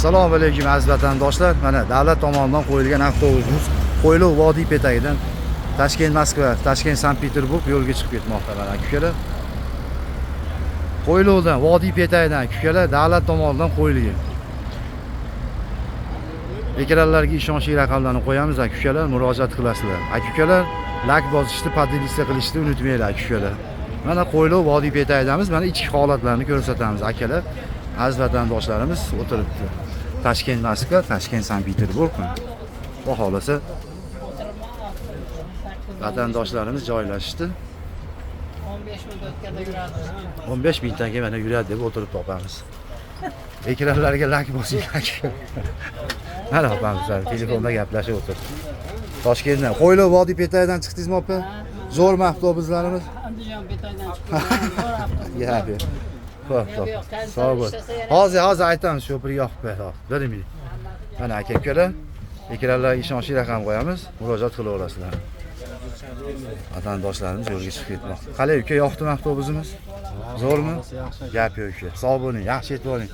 Assalomu alaykum aziz vatandoshlar. Mana davlat tomonidan qo'yilgan avtobusimiz Qo'ylov vodiy betagidan Toshkent Moskva, Toshkent Sankt-Peterburg yo'lga chiqib ketmoqda mana akalar. Qo'ylovdan vodiy betagidan akalar davlat tomonidan qo'yilgan. Ekranlarga ishonchli raqamlarni qo'yamiz akalar, murojaat qilasizlar. Akalar like bosishni, podpisa qilishni unutmanglar akalar. Mana Qo'ylov vodiy betagidamiz, mana ichki holatlarni ko'rsatamiz akalar. Aziz vatandoshlarimiz o'tiribdi. Toshkent Moskva, Toshkent Sankt-Peterburg. Bu xolasa vatandoshlarimiz joylashdi. 15 mingtaga mana yuradi deb o'tirib topamiz. Ekranlarga like bosinglar. Mana opamizlar telefonda gaplashib o'tirdi. Toshkentdan Qo'ylov vodiy betagidan chiqdingizmi opa? Zo'rmi avtobuslarimiz? Andijon betagidan chiqdim. Yo'q. Xo'p. Sog' bo'l. Hozir aytamiz, sho'pirga yoqib qo'yadi. 1 minut. Mana aka-ukalar, ekranlarga ishonchli raqam qo'yamiz, murojaat qilaverasizlar. Vatandoshlarimiz yo'lga chiqib ketmoqda. Qalay uka, yoqdimi avtobusimiz? Zo'rmi? Gap yo'q uka. Sog' bo'ling, yaxshi yetib oling.